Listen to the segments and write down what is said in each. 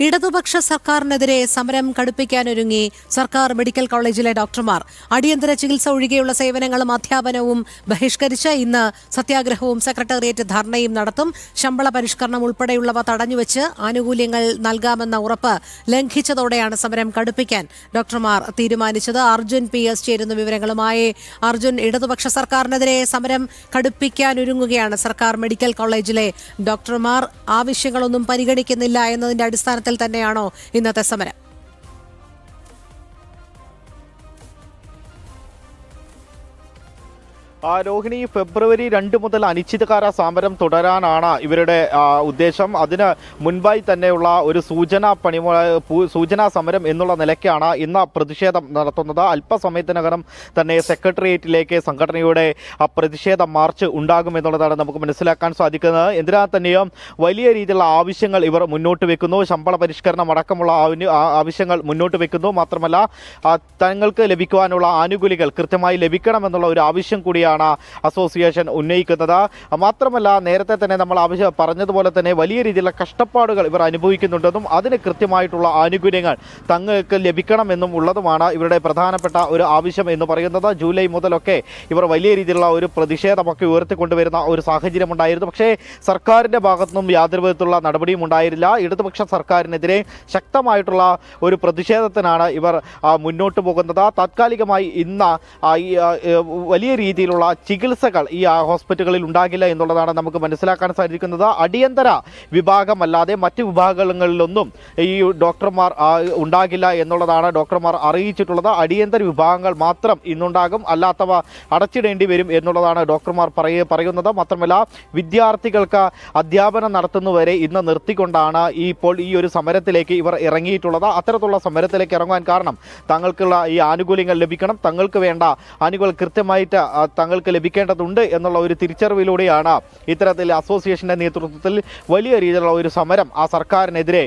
ഇടതുപക്ഷ സർക്കാരിനെതിരെ സമരം കടുപ്പിക്കാനൊരുങ്ങി സർക്കാർ മെഡിക്കൽ കോളേജിലെ ഡോക്ടർമാർ. അടിയന്തര ചികിത്സ ഒഴികെയുള്ള സേവനങ്ങളും അധ്യാപനവും ബഹിഷ്കരിച്ച് ഇന്ന് സത്യാഗ്രഹവും സെക്രട്ടേറിയറ്റ് ധർണയും നടത്തും. ശമ്പള പരിഷ്കരണം ഉൾപ്പെടെയുള്ളവ തടഞ്ഞുവെച്ച് ആനുകൂല്യങ്ങൾ നൽകാമെന്ന ഉറപ്പ് ലംഘിച്ചതോടെയാണ് സമരം കടുപ്പിക്കാൻ ഡോക്ടർമാർ തീരുമാനിച്ചത്. അർജുൻ PS ചേരുന്ന വിവരങ്ങളുമായി. അർജുൻ, ഇടതുപക്ഷ സർക്കാരിനെതിരെ സമരം കടുപ്പിക്കാനൊരുങ്ങുകയാണ് സർക്കാർ മെഡിക്കൽ കോളേജിലെ ഡോക്ടർമാർ. ആവശ്യങ്ങളൊന്നും പരിഗണിക്കുന്നില്ല എന്നതിന്റെ അടിസ്ഥാനത്തിൽ തന്നെയാണോ ഇന്നത്തെ സമരം? രോഹിണി, ഫെബ്രുവരി 2 മുതൽ അനിശ്ചിതകാല സമരം തുടരാനാണ് ഇവരുടെ ഉദ്ദേശം. അതിന് മുൻപായി തന്നെയുള്ള ഒരു സൂചനാ സമരം എന്നുള്ള നിലയ്ക്കാണ് ഇന്ന് പ്രതിഷേധം നടത്തുന്നത്. അല്പസമയത്തിനകം തന്നെ സെക്രട്ടേറിയറ്റിലേക്ക് സംഘടനയുടെ പ്രതിഷേധ മാർച്ച് ഉണ്ടാകുമെന്നുള്ളതാണ് നമുക്ക് മനസ്സിലാക്കാൻ സാധിക്കുന്നത്. എന്തിനാൽ തന്നെയും വലിയ രീതിയിലുള്ള ആവശ്യങ്ങൾ ഇവർ മുന്നോട്ട് വെക്കുന്നു. ശമ്പള പരിഷ്കരണം അടക്കമുള്ള ആവശ്യങ്ങൾ മുന്നോട്ട് വെക്കുന്നു. മാത്രമല്ല, തങ്ങൾക്ക് ലഭിക്കുവാനുള്ള ആനുകൂല്യങ്ങൾ കൃത്യമായി ലഭിക്കണമെന്നുള്ള ഒരു ആവശ്യം കൂടിയാണ് അസോസിയേഷൻ ഉന്നയിക്കുന്നത്. മാത്രമല്ല, നേരത്തെ തന്നെ നമ്മൾ പറഞ്ഞതുപോലെ തന്നെ വലിയ രീതിയിലുള്ള കഷ്ടപ്പാടുകൾ ഇവർ അനുഭവിക്കുന്നുണ്ടെന്നും അതിന് കൃത്യമായിട്ടുള്ള ആനുകൂല്യങ്ങൾ തങ്ങൾക്ക് ലഭിക്കണമെന്നും ഉള്ളതുമാണ് ഇവരുടെ പ്രധാനപ്പെട്ട ഒരു ആവശ്യം എന്ന് പറയുന്നത്. ജൂലൈ മുതലൊക്കെ ഇവർ വലിയ രീതിയിലുള്ള ഒരു പ്രതിഷേധമൊക്കെ ഉയർത്തിക്കൊണ്ടുവരുന്ന ഒരു സാഹചര്യം ഉണ്ടായിരുന്നു. പക്ഷേ സർക്കാരിൻ്റെ ഭാഗത്തുനിന്നും യാതൊരു വിധത്തിലുള്ള നടപടിയും ഉണ്ടായിരുന്നില്ല. ഇടതുപക്ഷ സർക്കാരിനെതിരെ ശക്തമായിട്ടുള്ള ഒരു പ്രതിഷേധത്തിനാണ് ഇവർ മുന്നോട്ട് പോകുന്നത്. താത്കാലികമായി ഇന്ന് വലിയ രീതിയിലുള്ള ചികിത്സകൾ ഈ ഹോസ്പിറ്റലുകളിൽ ഉണ്ടാകില്ല എന്നുള്ളതാണ് നമുക്ക് മനസ്സിലാക്കാൻ സാധിക്കുന്നത്. അടിയന്തര വിഭാഗമല്ലാതെ മറ്റ് വിഭാഗങ്ങളിലൊന്നും ഈ ഡോക്ടർമാർ ഉണ്ടാകില്ല എന്നുള്ളതാണ് ഡോക്ടർമാർ അറിയിച്ചിട്ടുള്ളത്. അടിയന്തര വിഭാഗങ്ങൾ മാത്രം ഇന്നുണ്ടാകും, അല്ലാത്തവ അടച്ചിടേണ്ടി വരും എന്നുള്ളതാണ് ഡോക്ടർമാർ പറയുന്നത്. മാത്രമല്ല, വിദ്യാർത്ഥികൾക്ക് അധ്യാപനം നടത്തുന്നവരെ ഇന്ന് നിർത്തിക്കൊണ്ടാണ് ഇപ്പോൾ ഈ ഒരു സമരത്തിലേക്ക് ഇവർ ഇറങ്ങിയിട്ടുള്ളത്. അത്തരത്തിലുള്ള സമരത്തിലേക്ക് ഇറങ്ങുവാൻ കാരണം തങ്ങൾക്കുള്ള ഈ ആനുകൂല്യങ്ങൾ ലഭിക്കണം, തങ്ങൾക്ക് വേണ്ട ആനുകൂല്യം കൃത്യമായിട്ട് തങ്ങൾക്ക് ലഭിക്കേണ്ടതുണ്ട് എന്നുള്ള ഒരു തിരിച്ചറിവിലൂടെയാണ് ഇത്തരത്തിൽ അസോസിയേഷന്റെ നേതൃത്വത്തിൽ വലിയ രീതിയിലുള്ള ഒരു സമരം ആ സർക്കാരിനെതിരെ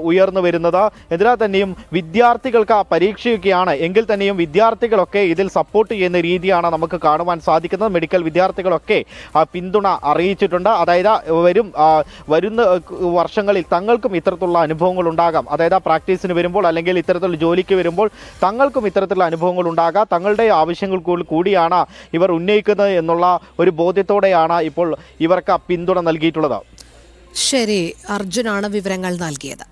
ഉയർന്നു വരുന്നത്. എന്തിനാ തന്നെയും വിദ്യാർത്ഥികൾക്ക് പരീക്ഷയൊക്കെയാണ് എങ്കിൽ തന്നെയും വിദ്യാർത്ഥികളൊക്കെ ഇതിൽ സപ്പോർട്ട് ചെയ്യുന്ന രീതിയാണ് നമുക്ക് കാണുവാൻ സാധിക്കുന്നത്. മെഡിക്കൽ വിദ്യാർത്ഥികളൊക്കെ പിന്തുണ അറിയിച്ചിട്ടുണ്ട്. അതായത് വരുന്ന വർഷങ്ങളിൽ തങ്ങൾക്കും ഇത്തരത്തിലുള്ള അനുഭവങ്ങൾ ഉണ്ടാകാം. അതായത് പ്രാക്ടീസിന് വരുമ്പോൾ അല്ലെങ്കിൽ ഇത്തരത്തിലുള്ള ജോലിക്ക് വരുമ്പോൾ തങ്ങൾക്കും ഇത്തരത്തിലുള്ള അനുഭവങ്ങൾ ഉണ്ടാകാം. തങ്ങളുടെ ആവശ്യങ്ങൾ കൂടിയാണ് ഇവർ ഉന്നയിക്കുന്നത് എന്നുള്ള ഒരു ബോധ്യത്തോടെയാണ് ഇപ്പോൾ ഇവർക്ക് പിന്തുണ നൽകിയിട്ടുള്ളത്. ശരി, അർജുനാണ് വിവരങ്ങൾ നൽകിയത്.